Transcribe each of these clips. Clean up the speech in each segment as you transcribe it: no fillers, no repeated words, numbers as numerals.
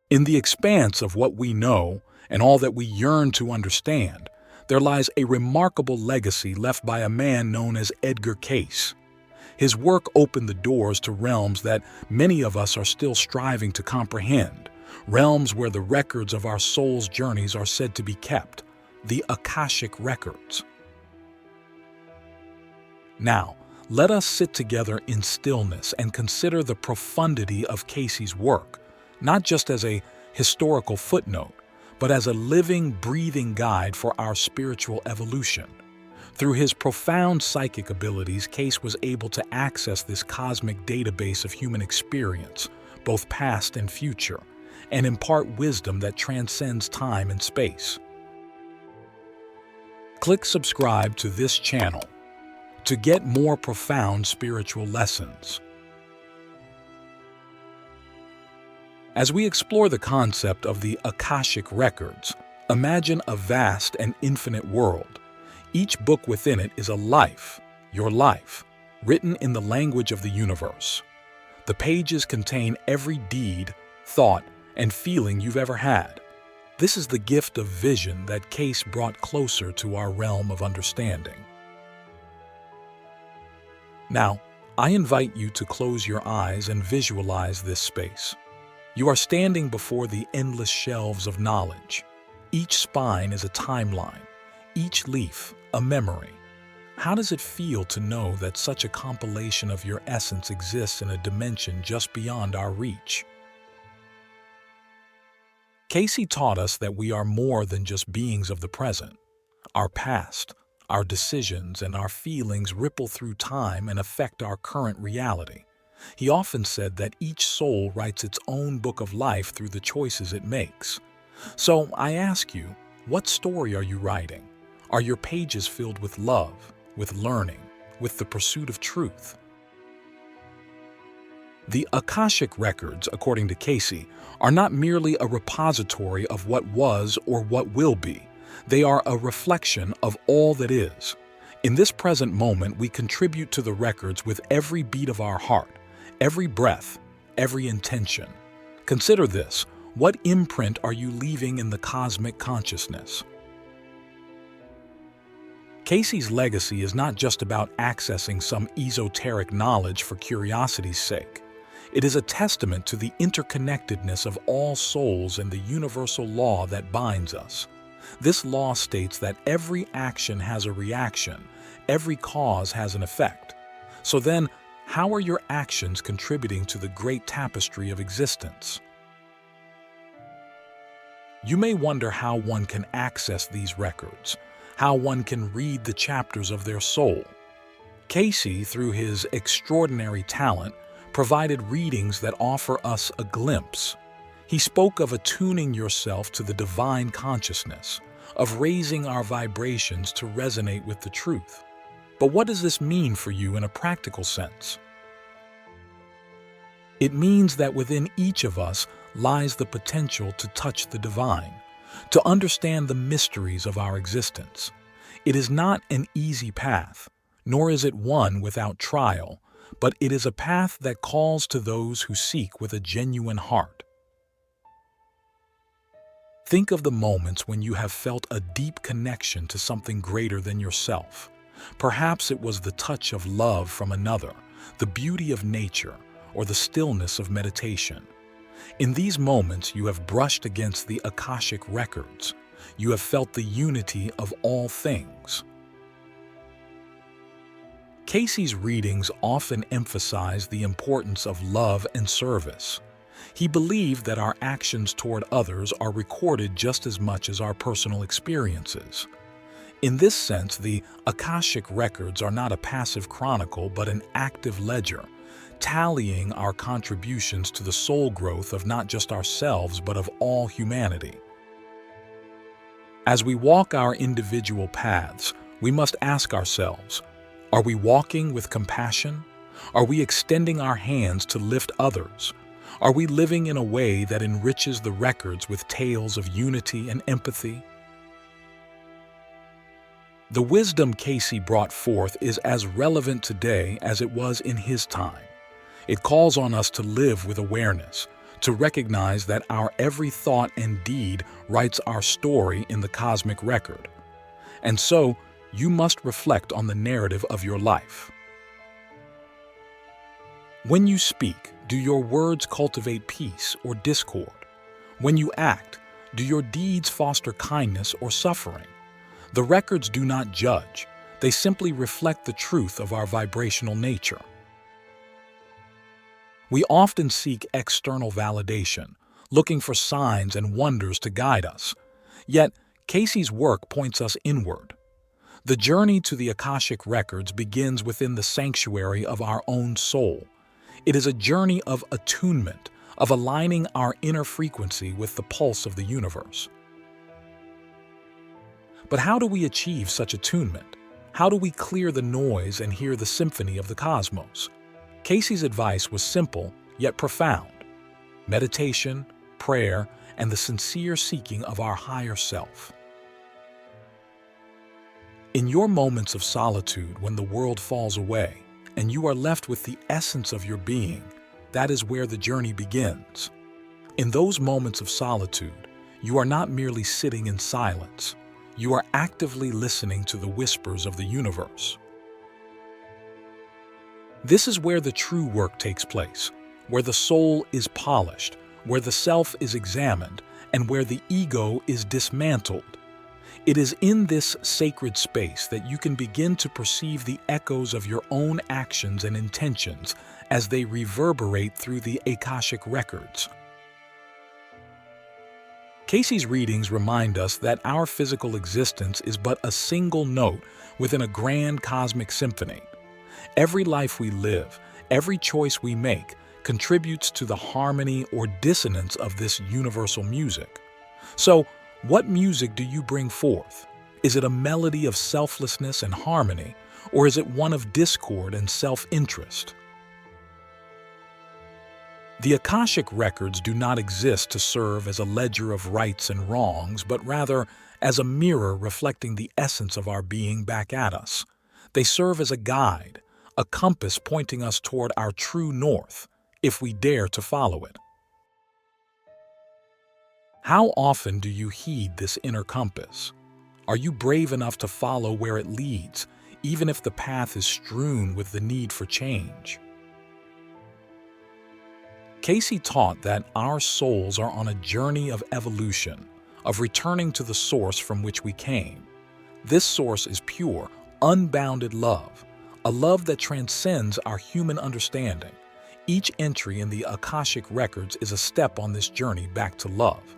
In the expanse of what we know and all that we yearn to understand, there lies a remarkable legacy left by a man known as Edgar Cayce. His work opened the doors to realms that many of us are still striving to comprehend, realms where the records of our soul's journeys are said to be kept, the Akashic Records. Now, let us sit together in stillness and consider the profundity of Cayce's work, not just as a historical footnote, but as a living, breathing guide for our spiritual evolution. Through his profound psychic abilities, Cayce was able to access this cosmic database of human experience, both past and future, and impart wisdom that transcends time and space. Click subscribe to this channel to get more profound spiritual lessons. As we explore the concept of the Akashic Records, imagine a vast and infinite world. Each book within it is a life, your life, written in the language of the universe. The pages contain every deed, thought, and feeling you've ever had. This is the gift of vision that Cayce brought closer to our realm of understanding. Now, I invite you to close your eyes and visualize this space. You are standing before the endless shelves of knowledge. Each spine is a timeline, each leaf a memory. How does it feel to know that such a compilation of your essence exists in a dimension just beyond our reach? Cayce taught us that we are more than just beings of the present. Our past, our decisions, and our feelings ripple through time and affect our current reality. He often said that each soul writes its own book of life through the choices it makes. So I ask you, what story are you writing? Are your pages filled with love, with learning, with the pursuit of truth? The Akashic Records, according to Cayce, are not merely a repository of what was or what will be. They are a reflection of all that is. In this present moment, we contribute to the records with every beat of our heart, every breath, every intention. Consider this. What imprint are you leaving in the cosmic consciousness? Cayce's legacy is not just about accessing some esoteric knowledge for curiosity's sake. It is a testament to the interconnectedness of all souls and the universal law that binds us. This law states that every action has a reaction, every cause has an effect. So then, how are your actions contributing to the great tapestry of existence? You may wonder how one can access these records, how one can read the chapters of their soul. Cayce, through his extraordinary talent, provided readings that offer us a glimpse. He spoke of attuning yourself to the divine consciousness, of raising our vibrations to resonate with the truth. But what does this mean for you in a practical sense? It means that within each of us lies the potential to touch the divine, to understand the mysteries of our existence. It is not an easy path, nor is it one without trial, but it is a path that calls to those who seek with a genuine heart. Think of the moments when you have felt a deep connection to something greater than yourself. Perhaps it was the touch of love from another, the beauty of nature, or the stillness of meditation. In these moments, you have brushed against the Akashic Records. You have felt the unity of all things. Cayce's readings often emphasize the importance of love and service. He believed that our actions toward others are recorded just as much as our personal experiences. In this sense, the Akashic Records are not a passive chronicle but an active ledger, tallying our contributions to the soul growth of not just ourselves but of all humanity. As we walk our individual paths, we must ask ourselves, are we walking with compassion? Are we extending our hands to lift others? Are we living in a way that enriches the records with tales of unity and empathy? The wisdom Cayce brought forth is as relevant today as it was in his time. It calls on us to live with awareness, to recognize that our every thought and deed writes our story in the cosmic record. And so, you must reflect on the narrative of your life. When you speak, do your words cultivate peace or discord? When you act, do your deeds foster kindness or suffering? The records do not judge. They simply reflect the truth of our vibrational nature. We often seek external validation, looking for signs and wonders to guide us. Yet, Cayce's work points us inward. The journey to the Akashic Records begins within the sanctuary of our own soul. It is a journey of attunement, of aligning our inner frequency with the pulse of the universe. But how do we achieve such attunement? How do we clear the noise and hear the symphony of the cosmos? Cayce's advice was simple, yet profound: meditation, prayer, and the sincere seeking of our higher self. In your moments of solitude, when the world falls away and you are left with the essence of your being, that is where the journey begins. In those moments of solitude, you are not merely sitting in silence. You are actively listening to the whispers of the universe. This is where the true work takes place, where the soul is polished, where the self is examined, and where the ego is dismantled. It is in this sacred space that you can begin to perceive the echoes of your own actions and intentions as they reverberate through the Akashic Records. Cayce's readings remind us that our physical existence is but a single note within a grand cosmic symphony. Every life we live, every choice we make, contributes to the harmony or dissonance of this universal music. So, what music do you bring forth? Is it a melody of selflessness and harmony, or is it one of discord and self-interest? The Akashic Records do not exist to serve as a ledger of rights and wrongs, but rather as a mirror reflecting the essence of our being back at us. They serve as a guide, a compass pointing us toward our true north, if we dare to follow it. How often do you heed this inner compass? Are you brave enough to follow where it leads, even if the path is strewn with the need for change? Cayce taught that our souls are on a journey of evolution, of returning to the source from which we came. This source is pure, unbounded love, a love that transcends our human understanding. Each entry in the Akashic Records is a step on this journey back to love.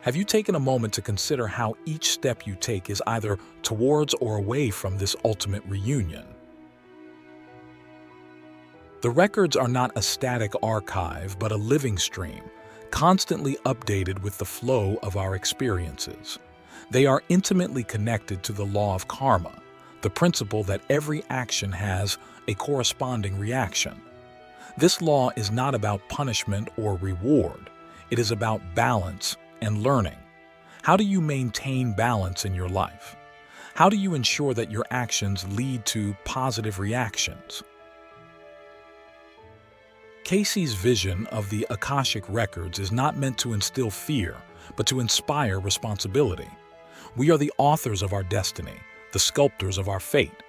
Have you taken a moment to consider how each step you take is either towards or away from this ultimate reunion? The records are not a static archive, but a living stream, constantly updated with the flow of our experiences. They are intimately connected to the law of karma, the principle that every action has a corresponding reaction. This law is not about punishment or reward. It is about balance and learning. How do you maintain balance in your life? How do you ensure that your actions lead to positive reactions? Cayce's vision of the Akashic Records is not meant to instill fear, but to inspire responsibility. We are the authors of our destiny, the sculptors of our fate.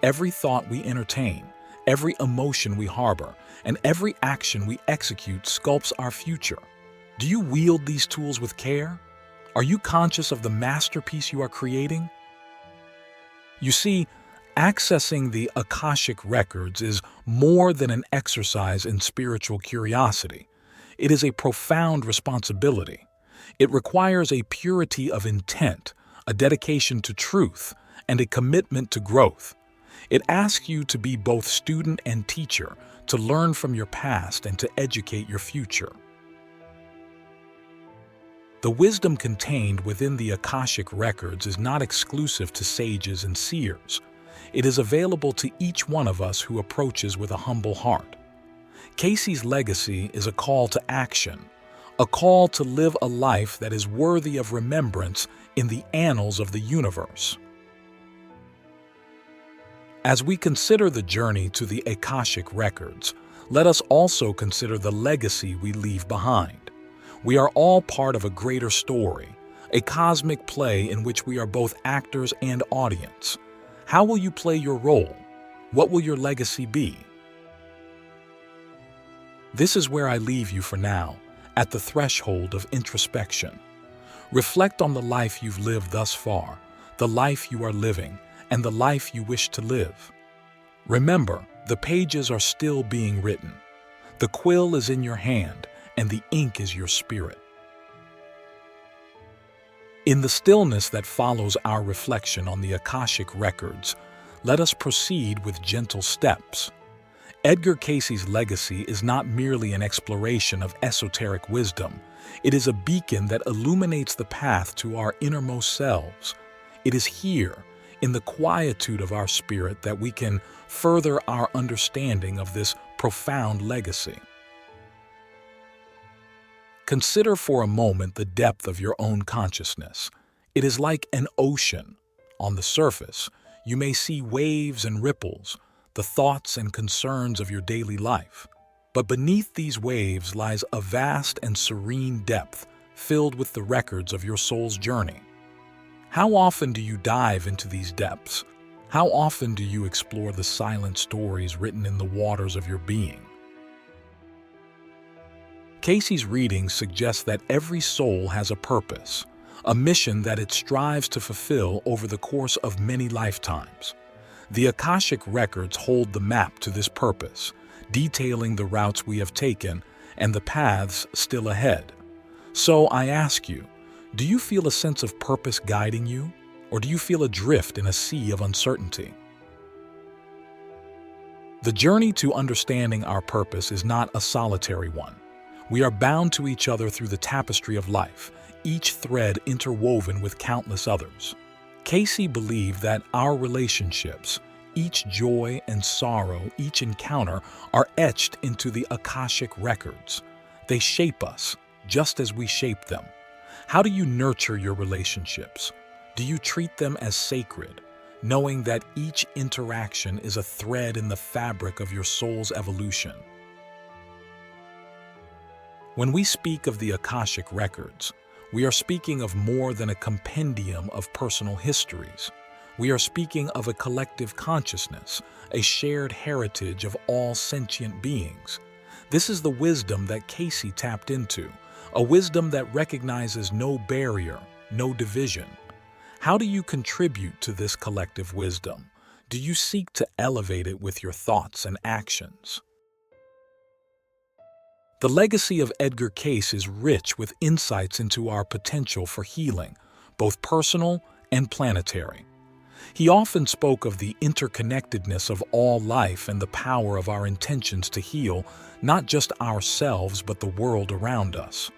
Every thought we entertain, every emotion we harbor, and every action we execute sculpts our future. Do you wield these tools with care? Are you conscious of the masterpiece you are creating? You see, accessing the Akashic Records is more than an exercise in spiritual curiosity. It is a profound responsibility. It requires a purity of intent, a dedication to truth, and a commitment to growth. It asks you to be both student and teacher, to learn from your past and to educate your future. The wisdom contained within the Akashic Records is not exclusive to sages and seers. It is available to each one of us who approaches with a humble heart. Cayce's legacy is a call to action, a call to live a life that is worthy of remembrance in the annals of the universe. As we consider the journey to the Akashic Records, Let us also consider the legacy we leave behind. We are all part of a greater story, a cosmic play in which we are both actors and audience. How will you play your role? What will your legacy be? This is where I leave you for now, at the threshold of introspection. Reflect on the life you've lived thus far, the life you are living, and the life you wish to live. Remember, the pages are still being written. The quill is in your hand, and the ink is your spirit. In the stillness that follows our reflection on the Akashic Records, let us proceed with gentle steps. Edgar Cayce's legacy is not merely an exploration of esoteric wisdom. It is a beacon that illuminates the path to our innermost selves. It is here, in the quietude of our spirit, that we can further our understanding of this profound legacy. Consider for a moment the depth of your own consciousness. It is like an ocean. On the surface, you may see waves and ripples, the thoughts and concerns of your daily life. But beneath these waves lies a vast and serene depth filled with the records of your soul's journey. How often do you dive into these depths? How often do you explore the silent stories written in the waters of your being? Cayce's readings suggest that every soul has a purpose, a mission that it strives to fulfill over the course of many lifetimes. The Akashic Records hold the map to this purpose, detailing the routes we have taken and the paths still ahead. So I ask you, do you feel a sense of purpose guiding you, or do you feel adrift in a sea of uncertainty? The journey to understanding our purpose is not a solitary one. We are bound to each other through the tapestry of life, each thread interwoven with countless others. Cayce believed that our relationships, each joy and sorrow, each encounter, are etched into the Akashic Records. They shape us, just as we shape them. How do you nurture your relationships? Do you treat them as sacred, knowing that each interaction is a thread in the fabric of your soul's evolution? When we speak of the Akashic Records, we are speaking of more than a compendium of personal histories. We are speaking of a collective consciousness, a shared heritage of all sentient beings. This is the wisdom that Cayce tapped into, a wisdom that recognizes no barrier, no division. How do you contribute to this collective wisdom? Do you seek to elevate it with your thoughts and actions? The legacy of Edgar Cayce is rich with insights into our potential for healing, both personal and planetary. He often spoke of the interconnectedness of all life and the power of our intentions to heal not just ourselves but the world around us.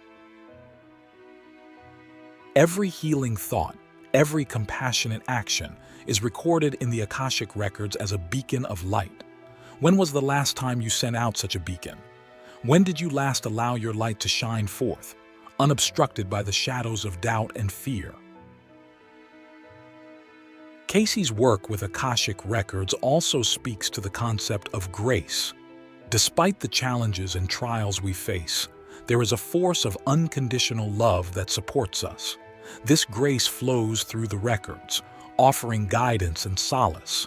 Every healing thought, every compassionate action is recorded in the Akashic Records as a beacon of light. When was the last time you sent out such a beacon? When did you last allow your light to shine forth, unobstructed by the shadows of doubt and fear? Cayce's work with Akashic Records also speaks to the concept of grace. Despite the challenges and trials we face, there is a force of unconditional love that supports us. This grace flows through the records, offering guidance and solace.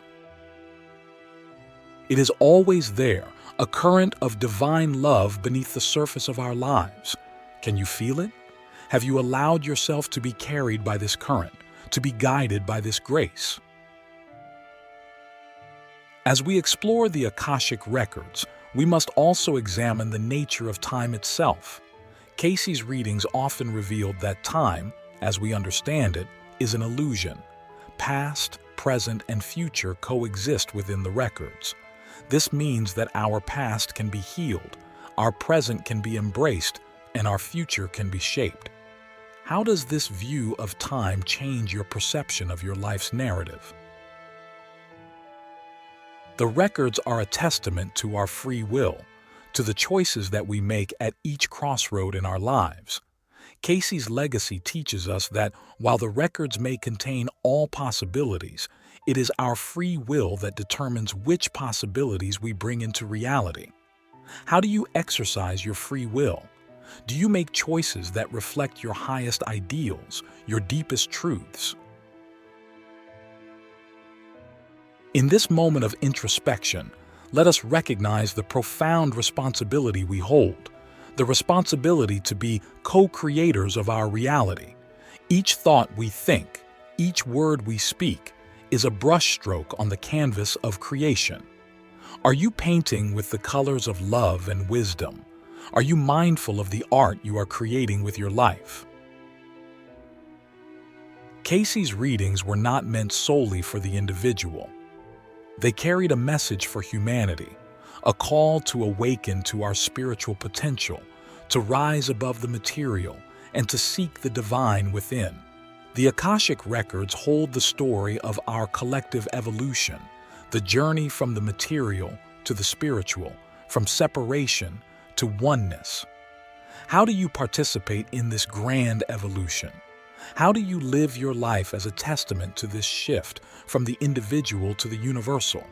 It is always there, a current of divine love beneath the surface of our lives. Can you feel it? Have you allowed yourself to be carried by this current, to be guided by this grace? As we explore the Akashic Records, we must also examine the nature of time itself. Cayce's readings often revealed that time, as we understand it, is an illusion. Past, present, and future coexist within the records. This means that our past can be healed, our present can be embraced, and our future can be shaped. How does this view of time change your perception of your life's narrative? The records are a testament to our free will, to the choices that we make at each crossroad in our lives. Cayce's legacy teaches us that while the records may contain all possibilities, it is our free will that determines which possibilities we bring into reality. How do you exercise your free will? Do you make choices that reflect your highest ideals, your deepest truths? In this moment of introspection, let us recognize the profound responsibility we hold, the responsibility to be co-creators of our reality. Each thought we think, each word we speak, is a brushstroke on the canvas of creation. Are you painting with the colors of love and wisdom? Are you mindful of the art you are creating with your life? Cayce's readings were not meant solely for the individual. They carried a message for humanity, a call to awaken to our spiritual potential, to rise above the material, and to seek the divine within. The Akashic Records hold the story of our collective evolution, the journey from the material to the spiritual, from separation to oneness. How do you participate in this grand evolution? How do you live your life as a testament to this shift from the individual to the universal?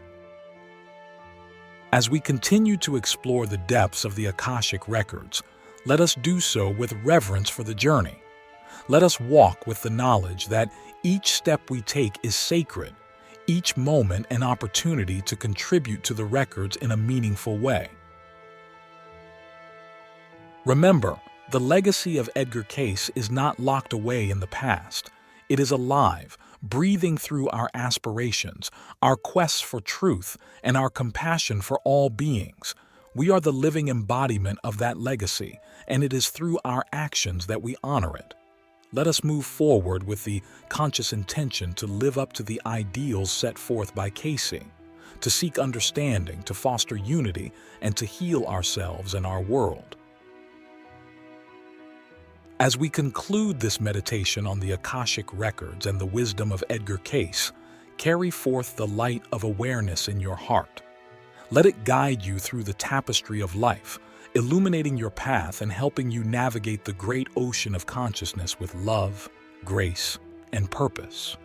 As we continue to explore the depths of the Akashic Records, let us do so with reverence for the journey. Let us walk with the knowledge that each step we take is sacred, each moment an opportunity to contribute to the records in a meaningful way. Remember, the legacy of Edgar Cayce is not locked away in the past. It is alive, breathing through our aspirations, our quests for truth, and our compassion for all beings. We are the living embodiment of that legacy, and it is through our actions that we honor it. Let us move forward with the conscious intention to live up to the ideals set forth by Cayce, to seek understanding, to foster unity, and to heal ourselves and our world. As we conclude this meditation on the Akashic Records and the wisdom of Edgar Cayce, carry forth the light of awareness in your heart. Let it guide you through the tapestry of life, illuminating your path and helping you navigate the great ocean of consciousness with love, grace, and purpose.